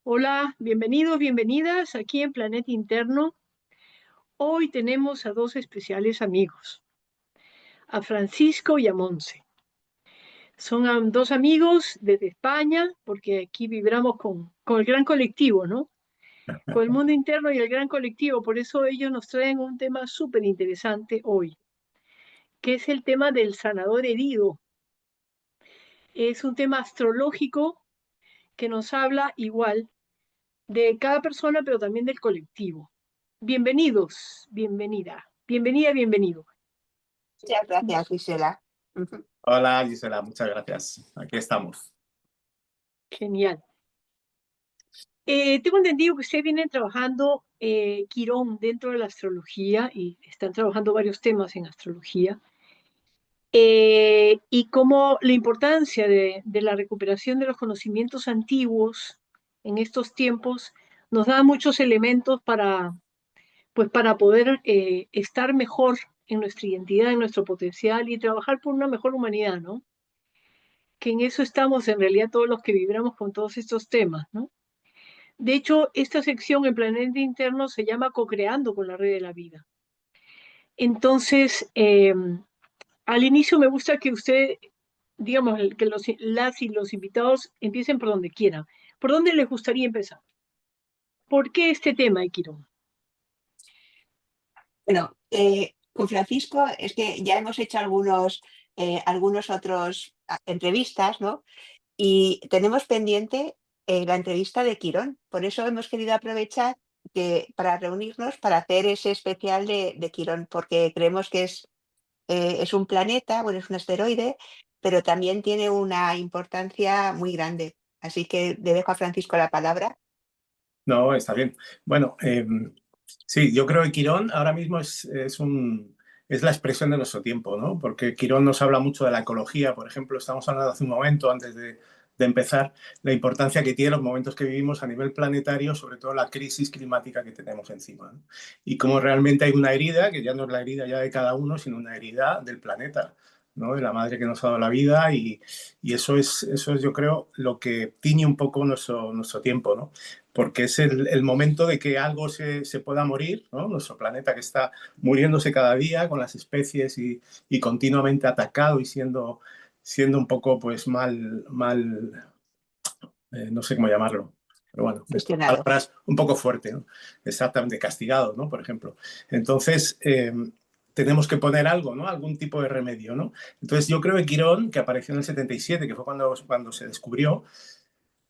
Hola, bienvenidos, bienvenidas aquí en Planeta Interno. Hoy tenemos a dos especiales amigos, a Francisco y a Monse. Son dos amigos desde España, porque aquí vibramos con el gran colectivo, ¿no? Con el mundo interno y el gran colectivo. Por eso ellos nos traen un tema súper interesante hoy, que es el tema del sanador herido. Es un tema astrológico que nos habla igual de cada persona, pero también del colectivo. Bienvenidos, bienvenido. Muchas gracias, Gisela. Ujú. Hola Gisela, muchas gracias. Aquí estamos. Genial. Tengo entendido que ustedes vienen trabajando Quirón dentro de la astrología y están trabajando varios temas en astrología. Y cómo la importancia de la recuperación de los conocimientos antiguos en estos tiempos nos da muchos elementos para poder estar mejor en nuestra identidad, en nuestro potencial y trabajar por una mejor humanidad, ¿no? Que en eso estamos en realidad todos los que vibramos con todos estos temas, ¿no? De hecho, esta sección en Planeta Interno se llama Co-creando con la red de la vida. Entonces, al inicio me gusta que usted, digamos, que las y los invitados empiecen por donde quieran. ¿Por dónde les gustaría empezar? ¿Por qué este tema, Ikiro? Bueno, con Francisco es que ya hemos hecho algunos otros entrevistas, ¿no? Y tenemos pendiente la entrevista de Quirón. Por eso hemos querido aprovechar para reunirnos para hacer ese especial de Quirón, porque creemos que es un planeta, bueno, es un asteroide, pero también tiene una importancia muy grande. Así que le dejo a Francisco la palabra. No, está bien. Bueno, sí, yo creo que Quirón ahora mismo es la expresión de nuestro tiempo, ¿no? Porque Quirón nos habla mucho de la ecología, por ejemplo, estamos hablando hace un momento, antes de empezar, la importancia que tienen los momentos que vivimos a nivel planetario, sobre todo la crisis climática que tenemos encima, ¿no? Y cómo realmente hay una herida, que ya no es la herida ya de cada uno, sino una herida del planeta, ¿no? De la madre que nos ha dado la vida y eso es, yo creo, lo que tiñe un poco nuestro tiempo, ¿no? Porque es el momento de que algo se pueda morir, ¿no? Nuestro planeta que está muriéndose cada día con las especies y continuamente atacado y siendo un poco pues no sé cómo llamarlo, pero bueno, estas Gestionado. palabras un poco fuerte, ¿no? Exactamente, castigado, ¿no? Por ejemplo. Entonces, tenemos que poner algo, ¿no? Algún tipo de remedio, ¿no? Entonces, yo creo que Quirón, que apareció en el 77, que fue cuando se descubrió,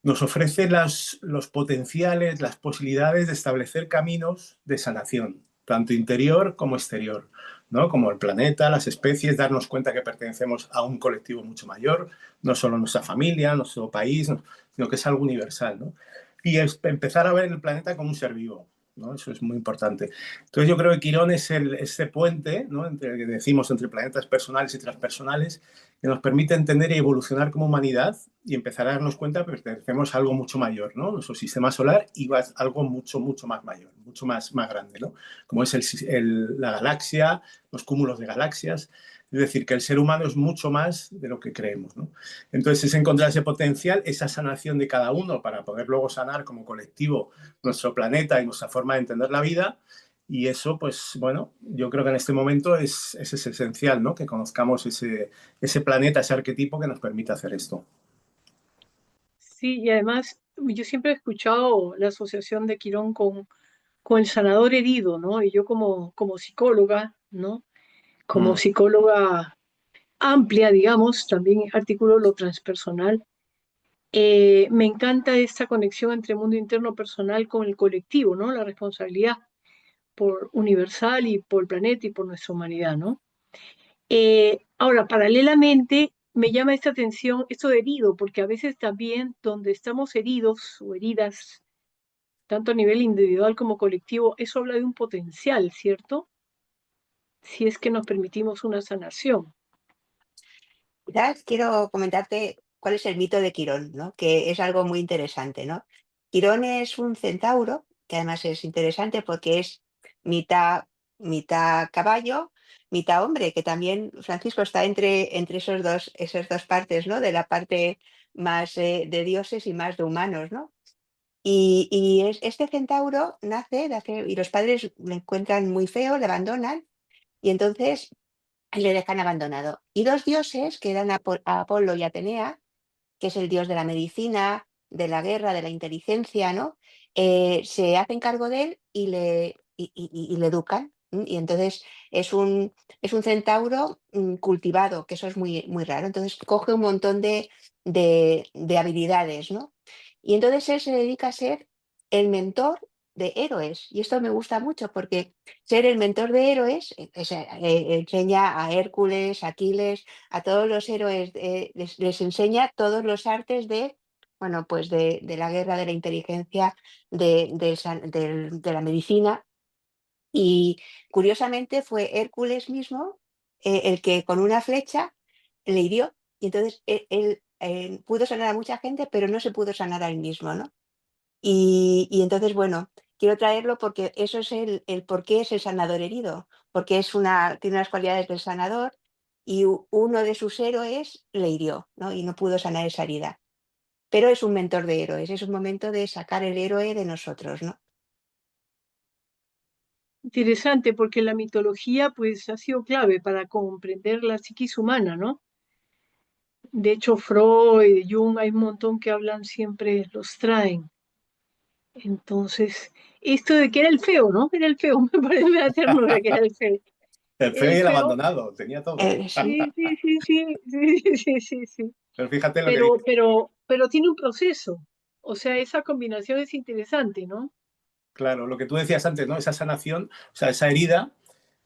nos ofrece los potenciales, las posibilidades de establecer caminos de sanación, tanto interior como exterior, ¿no? Como el planeta, las especies, darnos cuenta que pertenecemos a un colectivo mucho mayor, no solo nuestra familia, nuestro país, sino que es algo universal, ¿no? Y empezar a ver el planeta como un ser vivo, ¿no? Eso es muy importante. Entonces yo creo que Quirón es este puente, ¿no? Entre, que decimos, entre planetas personales y transpersonales, que nos permite entender y evolucionar como humanidad y empezar a darnos cuenta que pertenecemos a algo mucho mayor, ¿no? Nuestro sistema solar y algo mucho, mucho más mayor, mucho más grande, ¿no? Como es la galaxia, los cúmulos de galaxias. Es decir, que el ser humano es mucho más de lo que creemos, ¿no? Entonces es encontrar ese potencial, esa sanación de cada uno para poder luego sanar como colectivo nuestro planeta y nuestra forma de entender la vida. Y eso, pues bueno, yo creo que en este momento es esencial, ¿no? Que conozcamos ese planeta, ese arquetipo que nos permite hacer esto. Sí, y además yo siempre he escuchado la asociación de Quirón con el sanador herido, ¿no? Y yo como psicóloga, ¿no? Como Mm. psicóloga amplia, digamos, también artículo lo transpersonal. Me encanta esta conexión entre mundo interno personal con el colectivo, ¿no? La responsabilidad por universal y por el planeta y por nuestra humanidad, ¿no? Ahora, paralelamente, me llama esta atención esto de herido, porque a veces también donde estamos heridos o heridas, tanto a nivel individual como colectivo, eso habla de un potencial, ¿cierto? Si es que nos permitimos una sanación. Quizás quiero comentarte cuál es el mito de Quirón, ¿no? Que es algo muy interesante, ¿no? Quirón es un centauro, que además es interesante porque es mitad caballo, mitad hombre, que también Francisco está entre esas dos partes, ¿no? De la parte más de dioses y más de humanos, ¿no? Este centauro nace y los padres le encuentran muy feo, le abandonan y entonces le dejan abandonado. Y dos dioses, que eran Apolo y Atenea, que es el dios de la medicina, de la guerra, de la inteligencia, ¿no? Se hacen cargo de él y le educan. Y entonces es un centauro cultivado, que eso es muy, muy raro. Entonces coge un montón de habilidades, ¿no? Y entonces él se dedica a ser el mentor de héroes. Y esto me gusta mucho porque ser el mentor de héroes enseña a Hércules, a Aquiles, a todos los héroes, les enseña todos los artes bueno, pues de la guerra, de la inteligencia, de la medicina. Y curiosamente fue Hércules mismo el que con una flecha le hirió. Y entonces él pudo sanar a mucha gente, pero no se pudo sanar a él mismo, ¿no? Y entonces, bueno, quiero traerlo porque eso es el por qué es el sanador herido, porque tiene unas cualidades del sanador y uno de sus héroes le hirió, ¿no? Y no pudo sanar esa herida. Pero es un mentor de héroes, es un momento de sacar el héroe de nosotros, ¿no? Interesante, porque la mitología pues ha sido clave para comprender la psiquis humana, ¿no? De hecho, Freud, Jung, hay un montón que hablan siempre, los traen. Entonces, esto de que era el feo, ¿no? Era el feo, me parece una ternura que era el feo. El feo El y el feo, abandonado, tenía todo. Sí. sí, sí, sí, sí, sí, sí, sí, sí. Pero fíjate lo que Pero, dice. pero, pero tiene un proceso. O sea, esa combinación es interesante, ¿no? Claro, lo que tú decías antes, ¿no? Esa sanación, o sea, esa herida,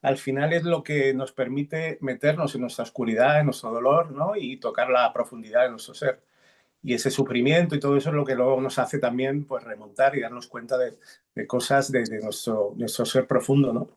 al final es lo que nos permite meternos en nuestra oscuridad, en nuestro dolor, ¿no? Y tocar la profundidad de nuestro ser. Y ese sufrimiento y todo eso es lo que luego nos hace también pues, remontar y darnos cuenta de cosas de nuestro ser profundo, ¿no?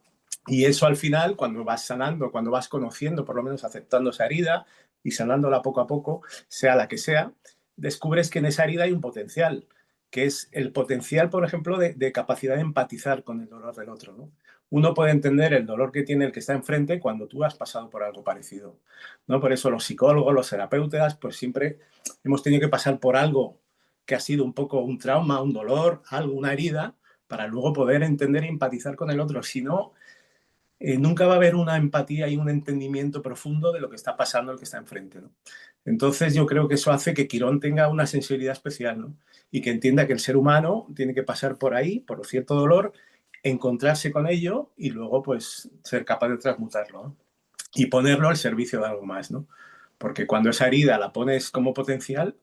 Y eso al final, cuando vas sanando, cuando vas conociendo, por lo menos aceptando esa herida y sanándola poco a poco, sea la que sea, descubres que en esa herida hay un potencial, que es el potencial, por ejemplo, de capacidad de empatizar con el dolor del otro, ¿no? Uno puede entender el dolor que tiene el que está enfrente cuando tú has pasado por algo parecido, ¿no? Por eso los psicólogos, los terapeutas, pues siempre hemos tenido que pasar por algo que ha sido un poco un trauma, un dolor, algo, una herida, para luego poder entender e empatizar con el otro. Si no, nunca va a haber una empatía y un entendimiento profundo de lo que está pasando el que está enfrente, ¿no? Entonces yo creo que eso hace que Quirón tenga una sensibilidad especial, ¿no? Y que entienda que el ser humano tiene que pasar por ahí, por cierto dolor, encontrarse con ello y luego pues ser capaz de transmutarlo, ¿no? Y ponerlo al servicio de algo más, ¿no? Porque cuando esa herida la pones como potencial,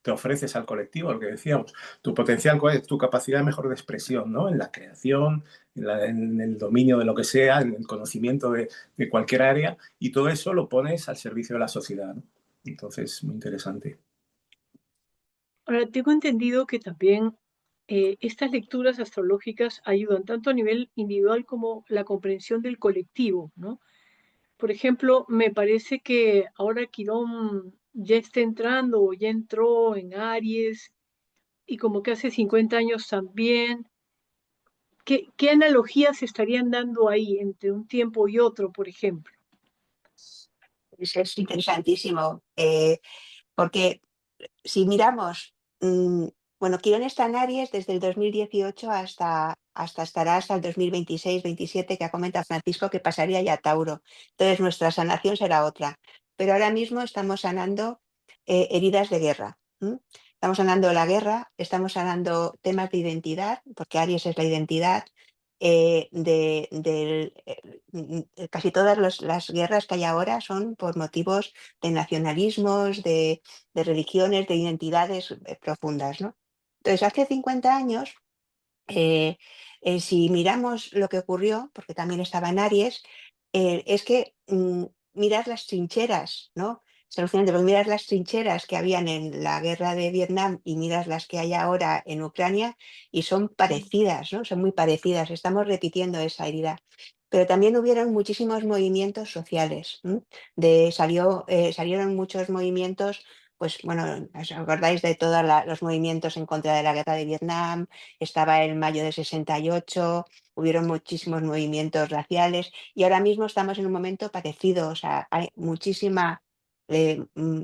te ofreces al colectivo, lo que decíamos. Tu potencial, ¿cuál es? Tu capacidad mejor de expresión, ¿no? En la creación, en el dominio de lo que sea, en el conocimiento de cualquier área, y todo eso lo pones al servicio de la sociedad, ¿no? Entonces, muy interesante. Ahora, tengo entendido que también estas lecturas astrológicas ayudan tanto a nivel individual como la comprensión del colectivo, ¿no? Por ejemplo, me parece que ahora Quirón ya está entrando o ya entró en Aries y como que hace 50 años también. ¿Qué analogías estarían dando ahí entre un tiempo y otro, por ejemplo? Es interesantísimo, porque si miramos, bueno, Quirón está en Aries desde el 2018 hasta estará hasta el 2026-27, que ha comentado Francisco, que pasaría ya a Tauro. Entonces nuestra sanación será otra. Pero ahora mismo estamos sanando heridas de guerra. Estamos sanando la guerra, estamos sanando temas de identidad, porque Aries es la identidad. Casi todas las guerras que hay ahora son por motivos de nacionalismos, de religiones, de identidades profundas, ¿no? Entonces, hace 50 años, eh, si miramos lo que ocurrió, porque también estaba en Aries, es que mirar las trincheras, ¿no? Es alucinante, porque miras las trincheras que habían en la guerra de Vietnam y miras las que hay ahora en Ucrania y son parecidas, ¿no? Son muy parecidas, estamos repitiendo esa herida. Pero también hubieron muchísimos movimientos sociales. Salieron muchos movimientos, pues bueno, ¿os acordáis de todos los movimientos en contra de la guerra de Vietnam? Estaba el mayo de 68, hubieron muchísimos movimientos raciales y ahora mismo estamos en un momento parecido, o sea, hay eh, mm,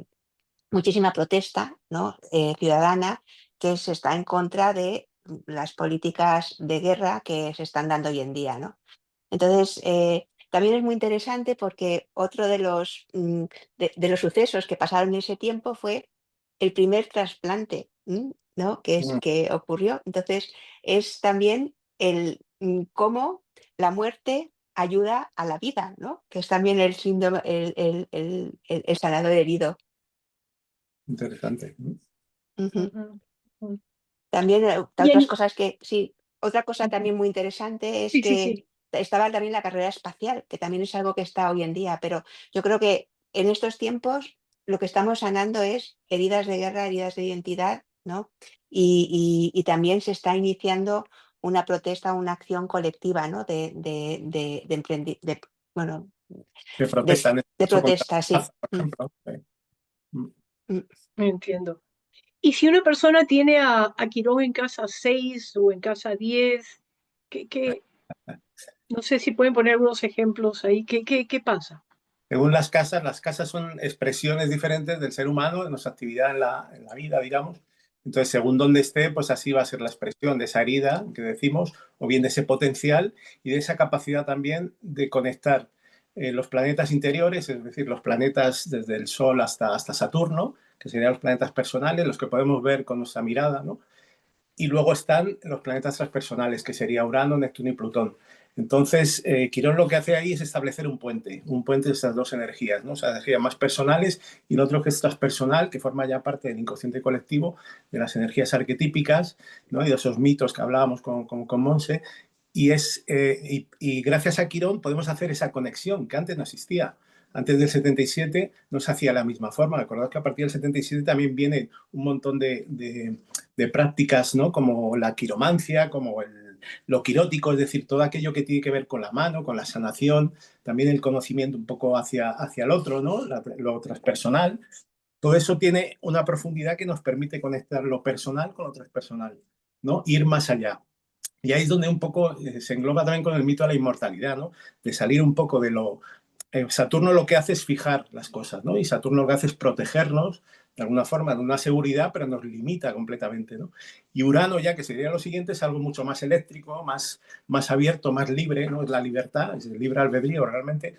muchísima protesta, ¿no? Ciudadana que se está en contra de las políticas de guerra que se están dando hoy en día, ¿no? Entonces, también es muy interesante porque otro de de los sucesos que pasaron en ese tiempo fue el primer trasplante, ¿no? Que ocurrió. Entonces, es también cómo la muerte ayuda a la vida, ¿no? Que es también el síndrome, el sanador herido. Interesante. Ujú. Ujú, ujú. También Y otras cosas que, sí, otra cosa ujú. también muy interesante es Sí, sí, que sí. estaba también la carrera espacial, que también es algo que está hoy en día, pero yo creo que en estos tiempos lo que estamos sanando es heridas de guerra, heridas de identidad, ¿no? Y también se está iniciando una protesta, una acción colectiva, ¿no? Bueno, Que protestan en este de caso contra protesta, la sí. raza, por ejemplo. Mm. Mm. Me entiendo. Y si una persona tiene a Quirón en casa 6 o en casa 10, ¿qué, no sé si pueden poner algunos ejemplos ahí, ¿qué pasa? Según las casas son expresiones diferentes del ser humano en nuestra actividad en la vida, digamos. Entonces, según donde esté, pues así va a ser la expresión de esa herida que decimos, o bien de ese potencial y de esa capacidad también de conectar los planetas interiores, es decir, los planetas desde el Sol hasta Saturno, que serían los planetas personales, los que podemos ver con nuestra mirada, ¿no? Y luego están los planetas transpersonales, que sería Urano, Neptuno y Plutón. Entonces, Quirón lo que hace ahí es establecer un puente de estas dos energías, ¿no? O sea, energías más personales y el otro que es transpersonal, que forma ya parte del inconsciente colectivo, de las energías arquetípicas, ¿no? Y de esos mitos que hablábamos con Monse. Y gracias a Quirón podemos hacer esa conexión que antes no existía. Antes del 77 no se hacía de la misma forma. Recordad que a partir del 77 también viene un montón de prácticas, ¿no? Como la quiromancia, como lo quirótico, es decir, todo aquello que tiene que ver con la mano, con la sanación, también el conocimiento un poco hacia el otro, ¿no? Lo transpersonal. Todo eso tiene una profundidad que nos permite conectar lo personal con lo transpersonal, ¿no? Ir más allá. Y ahí es donde un poco se engloba también con el mito de la inmortalidad, ¿no? De salir un poco de lo... Saturno lo que hace es fijar las cosas, ¿no? Y Saturno lo que hace es protegernos de alguna forma, de una seguridad, pero nos limita completamente, ¿no? Y Urano, ya que sería lo siguiente, es algo mucho más eléctrico, más abierto, más libre, ¿no? Es la libertad, es el libre albedrío realmente.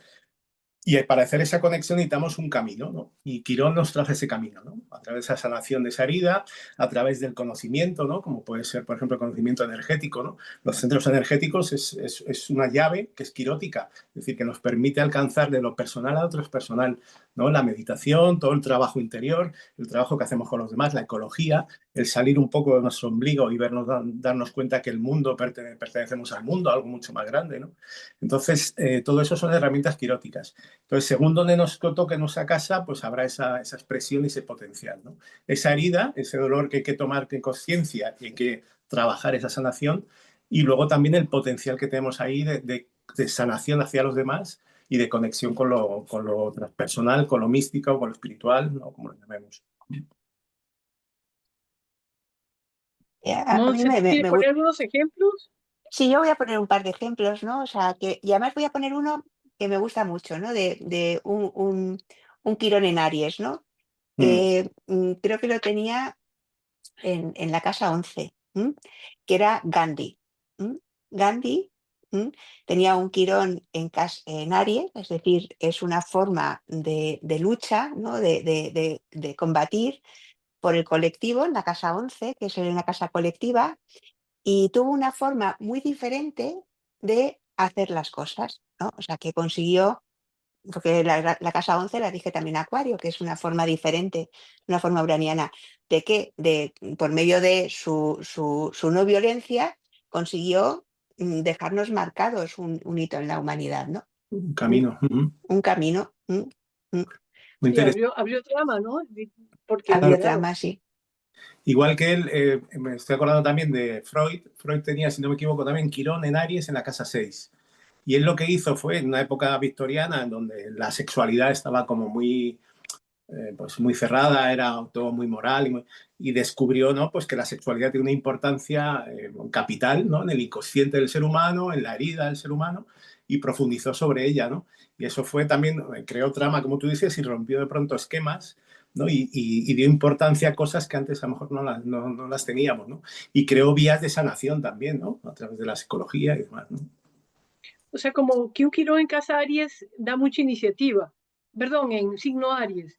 Y para hacer esa conexión necesitamos un camino, ¿no? Y Quirón nos traza ese camino, ¿no? A través de esa sanación de esa herida, a través del conocimiento, ¿no? Como puede ser, por ejemplo, el conocimiento energético, ¿no? Los centros energéticos es una llave que es quirótica, es decir, que nos permite alcanzar de lo personal a lo transpersonal, ¿no? La meditación, todo el trabajo interior, el trabajo que hacemos con los demás, la ecología, el salir un poco de nuestro ombligo y darnos cuenta que el mundo pertenecemos al mundo, a algo mucho más grande, ¿no? Entonces, todo eso son herramientas quiróticas. Entonces, según donde nos toque nuestra casa, pues habrá esa expresión y ese potencial, ¿no? Esa herida, ese dolor que hay que tomar en conciencia y hay que trabajar esa sanación. Y luego también el potencial que tenemos ahí de sanación hacia los demás y de conexión con lo transpersonal, con lo místico, con lo espiritual, ¿no? Como lo llamemos. A mí Monse, ¿tú quieres me poner gusta. algunos ejemplos? Sí, yo voy a poner un par de ejemplos, ¿no? O sea, y además voy a poner uno que me gusta mucho, ¿no? De un Quirón en Aries, ¿no? Mm. Creo que lo tenía en la casa 11, que era Gandhi. ¿M? Gandhi tenía un Quirón en Aries, es decir, es una forma de lucha, ¿no? De combatir por el colectivo en la casa 11, que es una casa colectiva, y tuvo una forma muy diferente de hacer las cosas, ¿no? O sea, que consiguió, porque la casa 11 la dije también Acuario, que es una forma diferente, una forma uraniana, de que por medio de su no violencia consiguió dejarnos marcados un hito en la humanidad, ¿no? Un Mm, camino. Mm. Un camino. Mm. Muy Sí, interesante. abrió trama, ¿no? Porque, Abrió Claro. claro, trama, sí. Igual que él, me estoy acordando también de Freud. Freud tenía, si no me equivoco, también Quirón en Aries en la casa 6. Y él lo que hizo fue, en una época victoriana, en donde la sexualidad estaba como pues muy cerrada, era todo muy moral, y descubrió, ¿no? Pues que la sexualidad tiene una importancia capital, ¿no? En el inconsciente del ser humano, en la herida del ser humano, y profundizó sobre ella, ¿no? Y eso fue también, creó trama, como tú dices, y rompió de pronto esquemas, ¿no? Y dio importancia a cosas que antes a lo mejor no las teníamos, ¿no? Y creó vías de sanación también, ¿no? A través de la psicología y demás, ¿no? O sea, como que un Quirón en casa Aries da mucha iniciativa. Perdón, en signo Aries.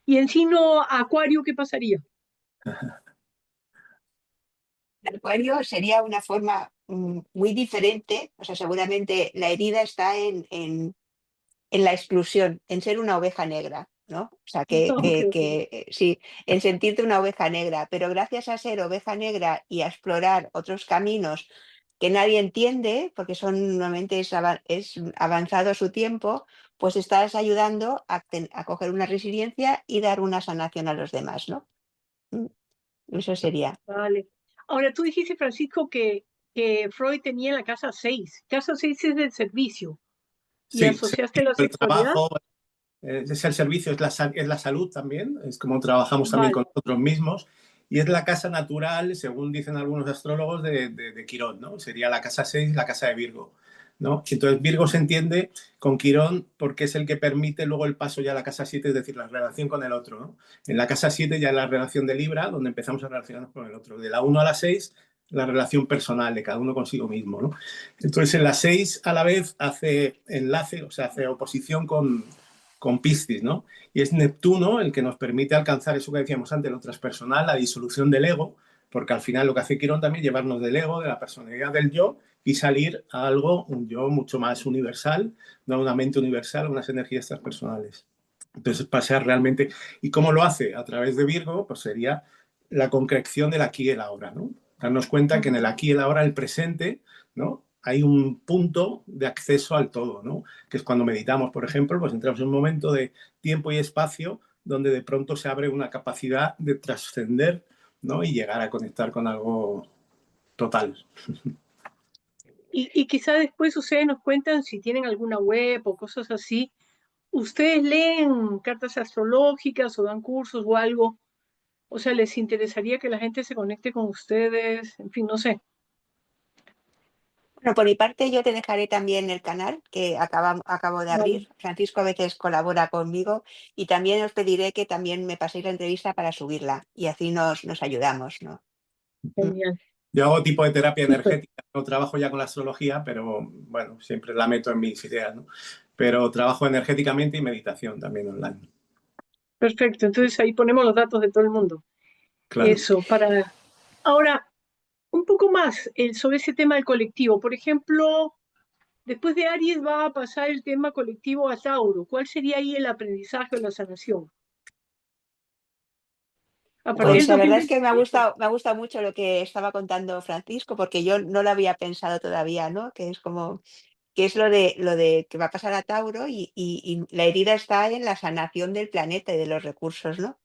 ¿Y en signo Acuario qué pasaría? El acuario sería una forma muy diferente, o sea, seguramente la herida está en la exclusión, en ser una oveja negra, ¿no? O sea, Ok, ok. sí, en sentirte una oveja negra, pero gracias a ser oveja negra y a explorar otros caminos que nadie entiende, porque son normalmente es avanzado su tiempo, pues estás ayudando a coger una resiliencia y dar una sanación a los demás, ¿no? Mm, Eso sería. Vale. Ahora, tú dijiste, Francisco, que Freud tenía en la casa 6. Casa 6 es del servicio. ¿Y Sí, asociaste la el sexualidad? trabajo, es el servicio, es la salud también, es como trabajamos también con Vale, nosotros mismos, y es la casa natural, según dicen algunos astrólogos, de Quirón, ¿no? Sería la casa 6, la casa de Virgo, ¿no? Entonces Virgo se entiende con Quirón porque es el que permite luego el paso ya a la casa 7, es decir, la relación con el otro, ¿no? En la casa 7 ya es la relación de Libra, donde empezamos a relacionarnos con el otro. De la 1 a la 6, la relación personal de cada uno consigo mismo, ¿no? Entonces en la 6 a la vez hace enlace, o sea, hace oposición con Piscis, ¿no? Y es Neptuno el que nos permite alcanzar eso que decíamos antes, lo transpersonal, la disolución del ego, porque al final lo que hace Quirón también es llevarnos del ego, de la personalidad del yo, y salir a algo, un yo mucho más universal, ¿no? Una mente universal, unas energías transpersonales. Entonces, pasar realmente. ¿Y cómo lo hace? A través de Virgo, pues sería la concreción del aquí y el ahora, ¿no? Darnos cuenta que en el aquí y el ahora, el presente, ¿no? Hay un punto de acceso al todo, ¿no? Que es cuando meditamos, por ejemplo, pues entramos en un momento de tiempo y espacio donde de pronto se abre una capacidad de trascender, ¿no? Y llegar a conectar con algo total. y quizá después ustedes nos cuentan si tienen alguna web o cosas así. ¿Ustedes leen cartas astrológicas o dan cursos o algo? O sea, ¿les interesaría que la gente se conecte con ustedes? En fin, no sé. Bueno, por mi parte, yo te dejaré también el canal que acabo de Vale, abrir. Francisco a veces colabora conmigo y también os pediré que también me paséis la entrevista para subirla y así nos ayudamos, ¿no? Mm. genial. Yo hago tipo de terapia Súper. energética, no trabajo ya con la astrología, pero bueno, siempre la meto en mis ideas, ¿no? Pero trabajo energéticamente y meditación también online. Perfecto. Entonces ahí ponemos los datos de todo el mundo. Claro. Eso, para... Ahora, un poco más sobre ese tema del colectivo. Por ejemplo, después de Aries va a pasar el tema colectivo a Tauro. ¿Cuál sería ahí el aprendizaje o la sanación? A partir Pues del la verdad es que 2027. me ha gustado mucho lo que estaba contando Francisco, porque yo no lo había pensado todavía, ¿no? Que es como, que es lo de que va a pasar a Tauro y la herida está en la sanación del planeta y de los recursos, ¿no?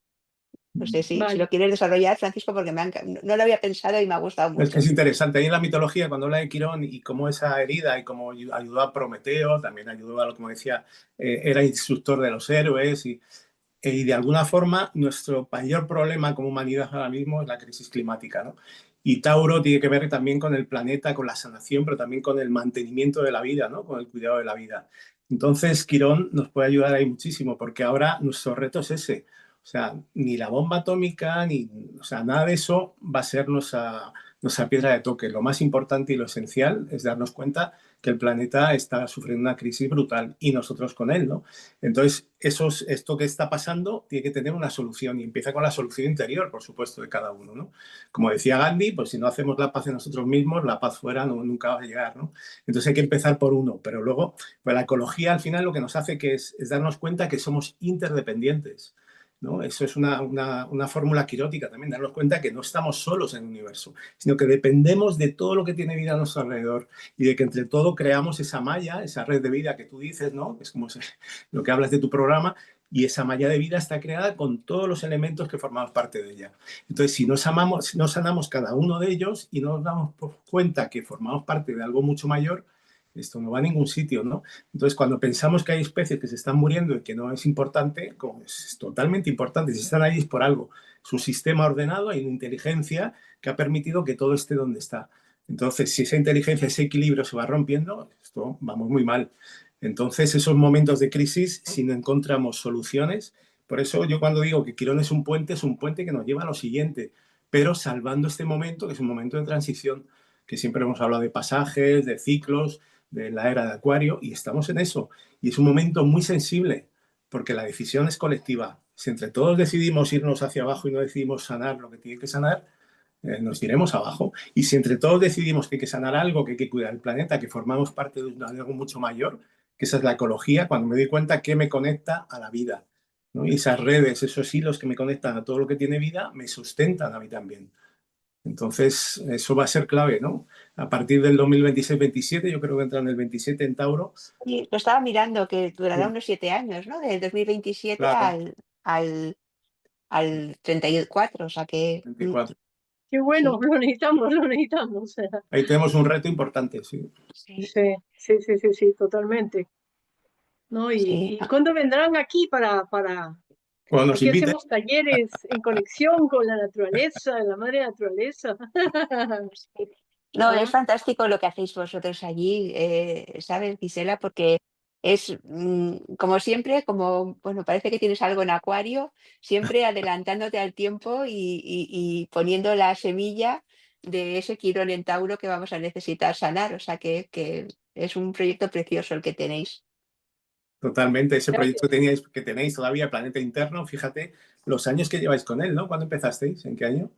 No sé si lo Vale, quieres desarrollar, Francisco, porque no lo había pensado y me ha gustado Es que mucho. es interesante. Ahí en la mitología, cuando habla de Quirón y cómo esa herida y cómo ayudó a Prometeo, también ayudó a lo como decía, era instructor de los héroes y de alguna forma nuestro mayor problema como humanidad ahora mismo es la crisis climática, ¿no? Y Tauro tiene que ver también con el planeta, con la sanación, pero también con el mantenimiento de la vida, ¿no? Con el cuidado de la vida. Entonces, Quirón nos puede ayudar ahí muchísimo, porque ahora nuestro reto es ese. O sea, ni la bomba atómica, ni, o sea, nada de eso va a ser nuestra piedra de toque. Lo más importante y lo esencial es darnos cuenta que el planeta está sufriendo una crisis brutal y nosotros con él, ¿no? Entonces, esto que está pasando tiene que tener una solución y empieza con la solución interior, por supuesto, de cada uno, ¿no? Como decía Gandhi, pues si no hacemos la paz en nosotros mismos, la paz fuera nunca va a llegar, ¿no? Entonces hay que empezar por uno, pero luego, pues la ecología al final lo que nos hace que es darnos cuenta que somos interdependientes, ¿no? Eso es una fórmula quirótica también, darnos cuenta que no estamos solos en el universo, sino que dependemos de todo lo que tiene vida a nuestro alrededor y de que entre todo creamos esa malla, esa red de vida que tú dices, ¿no? Es como lo que hablas de tu programa, y esa malla de vida está creada con todos los elementos que formamos parte de ella. Entonces, si no sanamos cada uno de ellos y no nos damos cuenta que formamos parte de algo mucho mayor, esto no va a ningún sitio, ¿no? Entonces, cuando pensamos que hay especies que se están muriendo y que no es importante, como es totalmente importante, si están ahí es por algo. Es un sistema ordenado, hay una inteligencia que ha permitido que todo esté donde está. Entonces, si esa inteligencia, ese equilibrio se va rompiendo, esto vamos muy mal. Entonces, esos momentos de crisis, si no encontramos soluciones, Por eso yo cuando digo que Quirón es un puente que nos lleva a lo siguiente, pero salvando este momento, que es un momento de transición, que siempre hemos hablado de pasajes, de ciclos, de la era de Acuario, y estamos en eso. Y es un momento muy sensible, porque la decisión es colectiva. Si entre todos decidimos irnos hacia abajo y no decidimos sanar lo que tiene que sanar, nos iremos abajo. Y si entre todos decidimos que hay que sanar algo, que hay que cuidar el planeta, que formamos parte de algo mucho mayor, que esa es la ecología, cuando me doy cuenta que me conecta a la vida, ¿no? Y esas redes, esos hilos que me conectan a todo lo que tiene vida, me sustentan a mí también. Entonces, eso va a ser clave, ¿no? A partir del 2026-27, yo creo que entra en el 27 en Tauro. Y lo estaba mirando, que durará Sí, unos 7 años, ¿no? Del 2027 claro, al 34, o sea que 24. Qué bueno, sí, lo necesitamos, lo necesitamos. Ahí tenemos un reto importante, sí. sí, Sí, sí, sí, sí, sí, totalmente. ¿No? sí. Y cuándo vendrán aquí Cuando nos aquí inviten, hacemos talleres en conexión con la naturaleza, la madre naturaleza. Sí. No, es ¿Ah? fantástico lo que hacéis vosotros allí, ¿sabes, Gisela? Porque es, como siempre, como, bueno, parece que tienes algo en acuario, siempre adelantándote al tiempo y poniendo la semilla de ese Quirón en Tauro que vamos a necesitar sanar. O sea que es un proyecto precioso el que tenéis. totalmente, ese proyecto Gracias. que tenéis todavía, Planeta Interno, fíjate los años que lleváis con él, ¿no? ¿Cuándo empezasteis? ¿En qué año?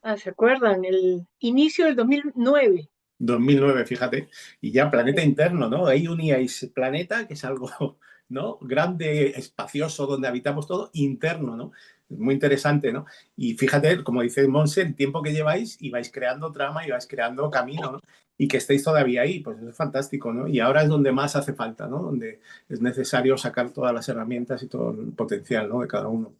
Ah, ¿se acuerdan? El inicio del 2009. 2009, fíjate. Y ya Planeta Sí. Interno, ¿no? Ahí uníais planeta, que es algo, ¿no? Grande, espacioso, donde habitamos todo, interno, ¿no? Muy interesante, ¿no? Y fíjate, como dice Monse, el tiempo que lleváis y vais creando trama y vais creando camino, ¿no? Y que estéis todavía ahí, pues es fantástico, ¿no? Y ahora es donde más hace falta, ¿no? Donde es necesario sacar todas las herramientas y todo el potencial, ¿no? De cada uno.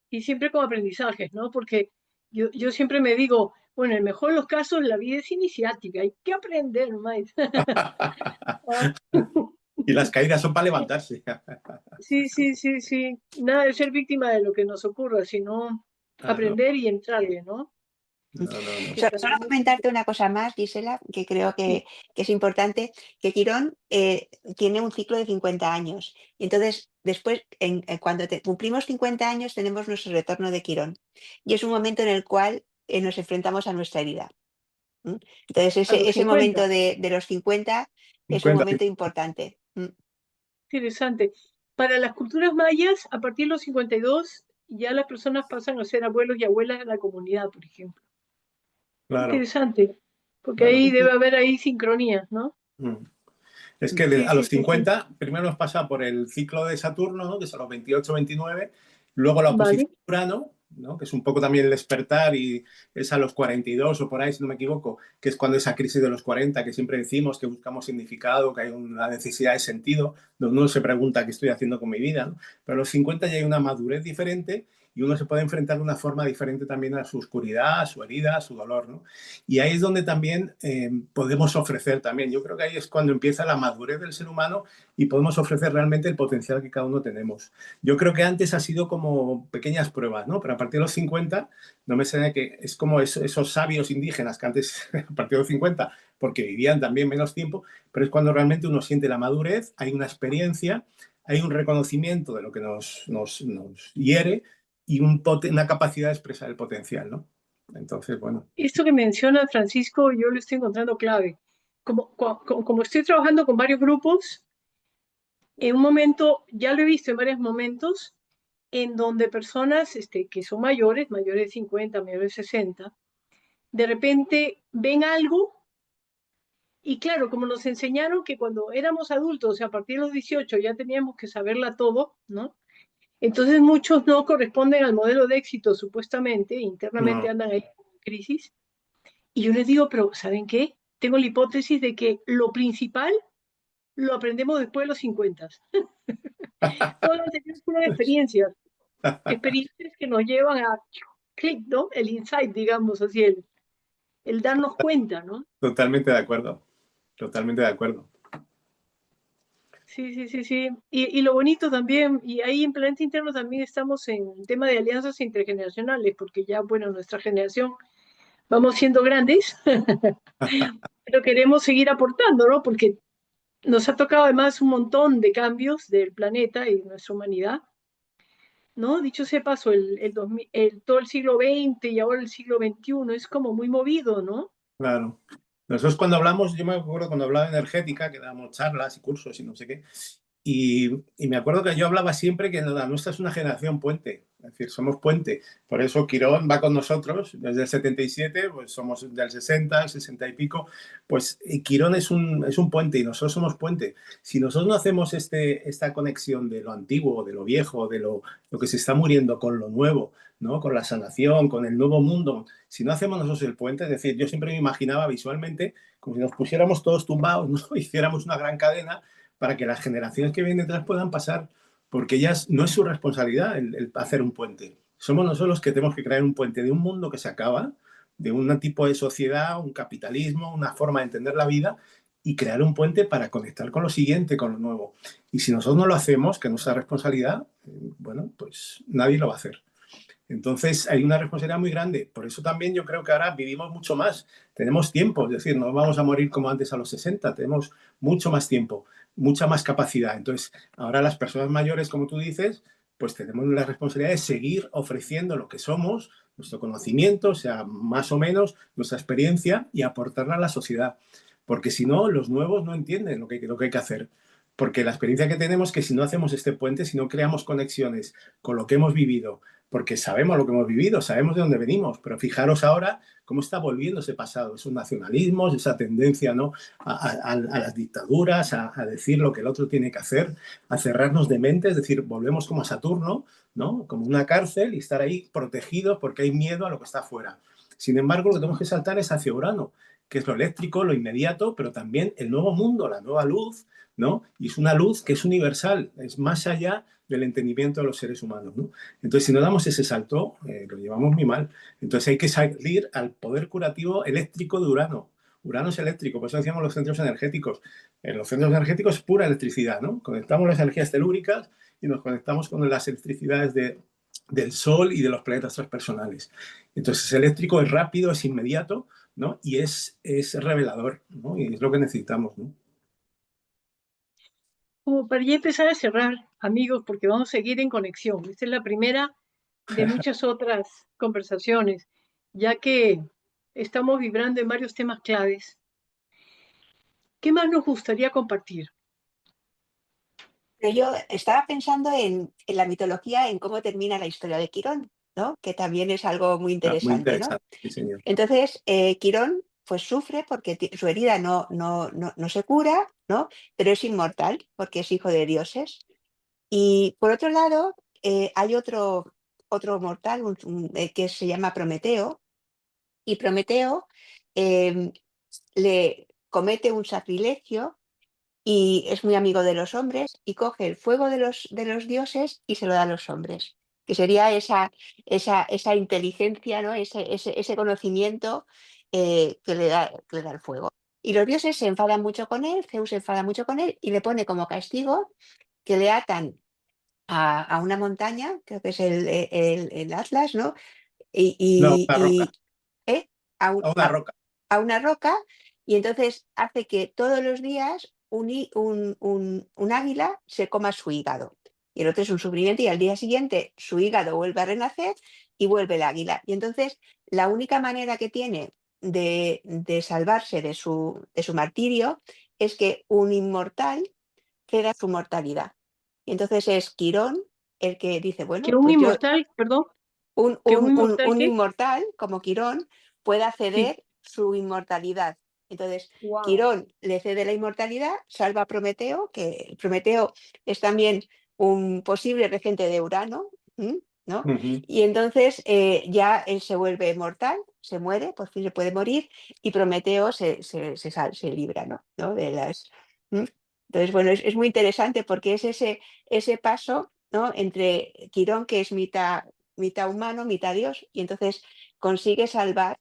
Y siempre con aprendizajes, ¿no? Porque yo siempre me digo, bueno, en el mejor de los casos la vida es iniciática, hay que aprender, Mike. Y las caídas son para levantarse. Sí, sí, sí, sí. Nada de ser víctima de lo que nos ocurra, sino Claro. aprender y entrarle, ¿no? No, no, no. Que Solo también es comentarte una cosa más, Gisela, que creo sí, que es importante, que Quirón tiene un ciclo de 50 años. Y entonces, después, cuando cumplimos 50 años, tenemos nuestro retorno de Quirón. Y es un momento en el cual nos enfrentamos a nuestra herida. ¿M? Entonces, a los ese momento 50. de los 50 es un 50. momento importante. Interesante. Para las culturas mayas, a partir de los 52, ya las personas pasan a ser abuelos y abuelas de la comunidad, por ejemplo. Claro, Interesante, porque claro. ahí debe haber ahí sincronías, ¿no? Mm. Es que Sí, a sí, los sí, sí. 50 primero nos pasa por el ciclo de Saturno, ¿no? Que es a los 28-29, luego la oposición Vale. de Urano, ¿no? Que es un poco también el despertar y es a los 42 o por ahí, si no me equivoco, que es cuando esa crisis de los 40, que siempre decimos que buscamos significado, que hay una necesidad de sentido, donde uno se pregunta qué estoy haciendo con mi vida, ¿no? Pero a los 50 ya hay una madurez diferente y uno se puede enfrentar de una forma diferente también a su oscuridad, a su herida, a su dolor, ¿no? Y ahí es donde también podemos ofrecer también. Yo creo que ahí es cuando empieza la madurez del ser humano y podemos ofrecer realmente el potencial que cada uno tenemos. Yo creo que antes ha sido como pequeñas pruebas, ¿no? Pero a partir de los 50, no me sé que es como esos sabios indígenas que antes, a partir de los 50, porque vivían también menos tiempo, pero es cuando realmente uno siente la madurez, hay una experiencia, hay un reconocimiento de lo que nos hiere y una capacidad de expresar el potencial, ¿no? Entonces, bueno. Esto que menciona Francisco, yo lo estoy encontrando clave. Como estoy trabajando con varios grupos, en un momento, ya lo he visto en varios momentos, en donde personas que son mayores, mayores de 50, mayores de 60, de repente ven algo y claro, como nos enseñaron que cuando éramos adultos, o sea, a partir de los 18 ya teníamos que saberla todo, ¿no? Entonces muchos no corresponden al modelo de éxito, supuestamente, internamente No, andan ahí en crisis. Y yo les digo, pero ¿saben qué? Tengo la hipótesis de que lo principal lo aprendemos después de los 50. Todas las anteriores son experiencias, experiencias que nos llevan a clic, ¿no? El insight, digamos así, el darnos cuenta, ¿no? totalmente de acuerdo. Totalmente de acuerdo. Sí, sí, sí, sí. Y lo bonito también, y ahí en Planeta Interno también estamos en tema de alianzas intergeneracionales, porque ya, bueno, nuestra generación vamos siendo grandes, pero queremos seguir aportando, ¿no? Porque nos ha tocado además un montón de cambios del planeta y de nuestra humanidad. ¿no? Dicho sea paso, todo el siglo XX y ahora el siglo XXI es como muy movido, ¿no? Claro. Nosotros cuando hablamos, yo me acuerdo cuando hablaba de energética, que dábamos charlas y cursos y no sé qué, y me acuerdo que yo hablaba siempre que la nuestra es una generación puente, es decir, somos puente. Por eso Quirón va con nosotros desde el 77, pues somos del 60, el 60 y pico, pues Quirón es un puente y nosotros somos puente. Si nosotros no hacemos esta conexión de lo antiguo, de lo viejo, de lo que se está muriendo con lo nuevo, ¿no? Con la sanación, con el nuevo mundo, si no hacemos nosotros el puente, es decir, yo siempre me imaginaba visualmente como si nos pusiéramos todos tumbados, ¿no? Hiciéramos una gran cadena para que las generaciones que vienen detrás puedan pasar, porque ellas no es su responsabilidad el hacer un puente. Somos nosotros los que tenemos que crear un puente de un mundo que se acaba, de un tipo de sociedad, un capitalismo, una forma de entender la vida y crear un puente para conectar con lo siguiente, con lo nuevo. Y si nosotros no lo hacemos, que es nuestra responsabilidad, bueno, pues nadie lo va a hacer. Entonces hay una responsabilidad muy grande. Por eso también yo creo que ahora vivimos mucho más. Tenemos tiempo, es decir, no vamos a morir como antes a los 60, tenemos mucho más tiempo, mucha más capacidad. Entonces, ahora las personas mayores, como tú dices, pues tenemos la responsabilidad de seguir ofreciendo lo que somos, nuestro conocimiento, o sea, más o menos nuestra experiencia y aportarla a la sociedad. Porque si no, los nuevos no entienden lo que hay que hacer. Porque la experiencia que tenemos es que si no hacemos este puente, si no creamos conexiones con lo que hemos vivido, porque sabemos lo que hemos vivido, sabemos de dónde venimos, pero fijaros ahora cómo está volviendo ese pasado, esos nacionalismos, esa tendencia, ¿no? a las dictaduras, a decir lo que el otro tiene que hacer, a cerrarnos de mente, es decir, volvemos como a Saturno, ¿no? Como una cárcel y estar ahí protegidos porque hay miedo a lo que está afuera. Sin embargo, lo que tenemos que saltar es hacia Urano, que es lo eléctrico, lo inmediato, pero también el nuevo mundo, la nueva luz, ¿no? Y es una luz que es universal, es más allá del entendimiento de los seres humanos, ¿no? Entonces, si no damos ese salto, lo llevamos muy mal. Entonces, hay que salir al poder curativo eléctrico de Urano. Urano es eléctrico, por eso decíamos los centros energéticos. En los centros energéticos es pura electricidad, ¿no? Conectamos las energías telúricas y nos conectamos con las electricidades del Sol y de los planetas transpersonales. Entonces, es eléctrico, es rápido, es inmediato, ¿no? Y es revelador, ¿no? Y es lo que necesitamos, ¿no? Como para ya empezar a cerrar, amigos, porque vamos a seguir en conexión. Esta es la primera de muchas otras conversaciones, ya que estamos vibrando en varios temas claves. ¿Qué más nos gustaría compartir? Pero yo estaba pensando en la mitología, en cómo termina la historia de Quirón, ¿no? Que también es algo muy Muy interesante, ¿no? interesante, sí, señor. Entonces, Quirón pues sufre porque su herida no se cura, ¿no? Pero es inmortal porque es hijo de dioses. Y por otro lado, hay otro mortal que se llama Prometeo, y Prometeo em, le comete un sacrilegio y es muy amigo de los hombres y coge el fuego de los dioses y se lo da a los hombres, que sería esa inteligencia, ¿no? Ese conocimiento que le da el fuego. Y los dioses se enfadan mucho con él, Zeus se enfada mucho con él y le pone como castigo que le atan a una montaña, creo que es el Atlas, ¿no? Y, No, y- una roca. y, ¿eh? a, un- A una a- roca. a una roca, y entonces hace que todos los días un águila se coma su hígado. Y el otro es un sufrimiento y al día siguiente su hígado vuelve a renacer y vuelve el águila. Y entonces la única manera que tiene de salvarse de su martirio es que un inmortal ceda su mortalidad. Y entonces es Quirón el que dice, Que bueno, un pues yo, inmortal, perdón, un, que un un- un- inmortal, un ¿qué? inmortal como Quirón pueda Sí, ceder su inmortalidad. Entonces, wow. Quirón le cede la inmortalidad, salva a Prometeo, que Prometeo es también un posible regente de Urano, ¿m? ¿no? Ujú. Y entonces ya él se vuelve mortal, se muere, por fin se puede morir, y Prometeo se libra, ¿no? De las, ¿m? Entonces, bueno, es muy interesante porque es ese paso, ¿no? Entre Quirón, que es mitad humano, mitad Dios, y entonces consigue salvar,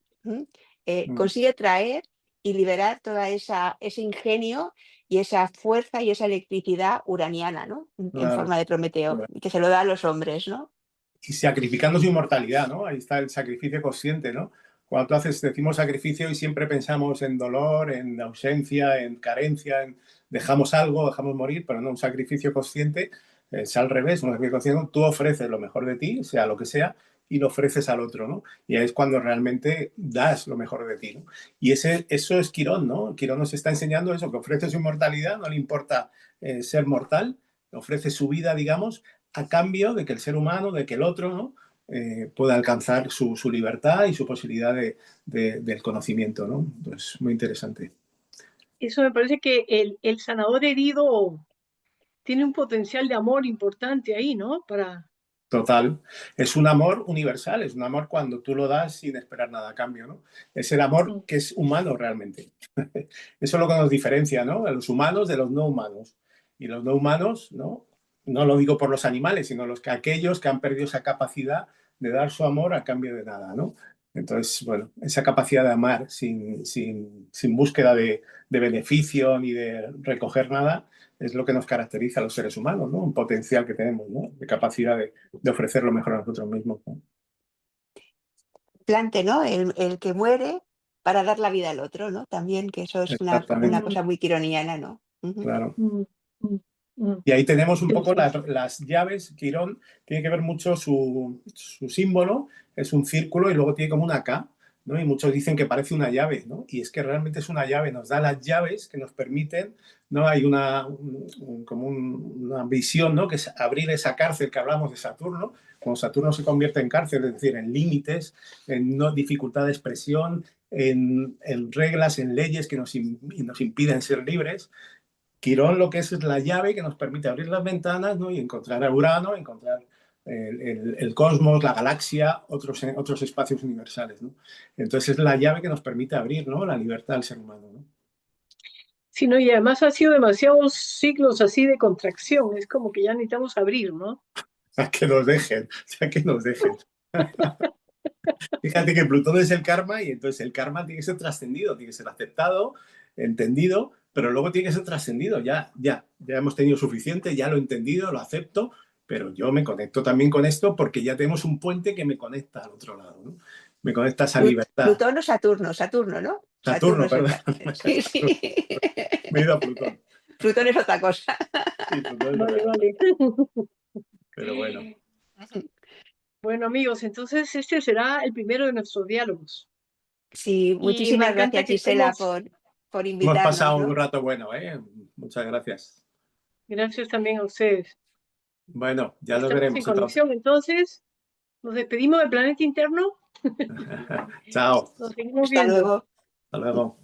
consigue traer y liberar toda ese ingenio y esa fuerza y esa electricidad uraniana, ¿no? En Claro. forma de Prometeo, que se lo da a los hombres, ¿no? Y sacrificando su inmortalidad, ¿no? Ahí está el sacrificio consciente, ¿no? Cuando tú decimos sacrificio y siempre pensamos en dolor, en ausencia, en carencia, en dejamos algo, dejamos morir, pero no, un sacrificio consciente, Es al revés, una vez que conciencia, tú ofreces lo mejor de ti, sea lo que sea, y lo ofreces al otro, ¿no? Y ahí es cuando realmente das lo mejor de ti, ¿no? Y eso es Quirón, ¿no? Quirón nos está enseñando eso, que ofrece su inmortalidad, no le importa ser mortal, ofrece su vida, digamos, a cambio de que el ser humano, de que el otro, ¿no? Pueda alcanzar su libertad y su posibilidad del conocimiento, ¿no? Entonces, muy interesante. Eso me parece que el sanador herido tiene un potencial de amor importante ahí, ¿no? Total. Es un amor universal, es un amor cuando tú lo das sin esperar nada a cambio, ¿no? Es el amor que es humano realmente. Eso es lo que nos diferencia, ¿no? A los humanos de los no humanos. Y los no humanos, ¿no? No lo digo por los animales, sino aquellos que han perdido esa capacidad de dar su amor a cambio de nada, ¿no? Entonces, bueno, esa capacidad de amar sin búsqueda de beneficio ni de recoger nada, es lo que nos caracteriza a los seres humanos, ¿no? Un potencial que tenemos, ¿no? De capacidad de ofrecer lo mejor a nosotros mismos, ¿no? Plante, ¿no? El que muere para dar la vida al otro, ¿no? También, que eso es una cosa muy quironiana, ¿no? Claro. Y ahí tenemos un poco las llaves. Quirón tiene que ver mucho su símbolo, es un círculo y luego tiene como una K, ¿no? Y muchos dicen que parece una llave, ¿no? Y es que realmente es una llave, nos da las llaves que nos permiten, ¿no? Hay una visión, ¿no? Que es abrir esa cárcel que hablamos de Saturno. Cuando Saturno se convierte en cárcel, es decir, en límites, en dificultad de expresión, en reglas, en leyes que nos impiden ser libres. Quirón lo que es la llave que nos permite abrir las ventanas, ¿no? Y encontrar a Urano, encontrar el cosmos, la galaxia, otros espacios universales, ¿no? Entonces es la llave que nos permite abrir, ¿no? La libertad del ser humano, ¿no? Sí, no, y además ha sido demasiados siglos así de contracción, es como que ya necesitamos abrir, ¿no? A que nos dejen, que nos dejen. Fíjate que Plutón es el karma y entonces el karma tiene que ser trascendido, tiene que ser aceptado, entendido, pero luego tiene que ser trascendido. Ya hemos tenido suficiente, ya lo he entendido, lo acepto, pero yo me conecto también con esto porque ya tenemos un puente que me conecta al otro lado, ¿no? Me conecta a esa libertad. Plutón o Saturno, ¿no? Saturno, perdón. Sí, sí. Me he ido a Plutón. Plutón es otra cosa. Sí, Plutón es Vale. Pero bueno. Bueno, amigos, entonces este será el primero de nuestros diálogos. Sí, muchísimas gracias, Gisela, por invitarnos. Hemos pasado un rato bueno, ¿eh? Muchas gracias. Gracias también a ustedes. Bueno, ya nos veremos. En conexión, entonces, nos despedimos del planeta interno. Chao. Nos seguimos Hasta viendo. luego. Hasta luego.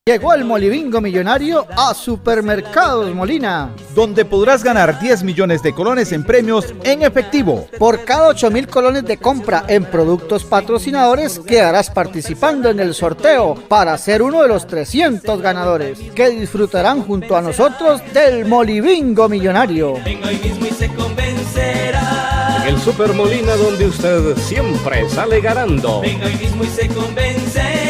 Llegó el Molibingo Millonario a Supermercados Molina, donde podrás ganar 10 millones de colones en premios en efectivo. Por cada 8.000 colones de compra en productos patrocinadores, quedarás participando en el sorteo para ser uno de los 300 ganadores que disfrutarán junto a nosotros del Molibingo Millonario. Venga hoy mismo y se convencerá. En el Super Molina, donde usted siempre sale ganando. Venga hoy mismo y se convencerá.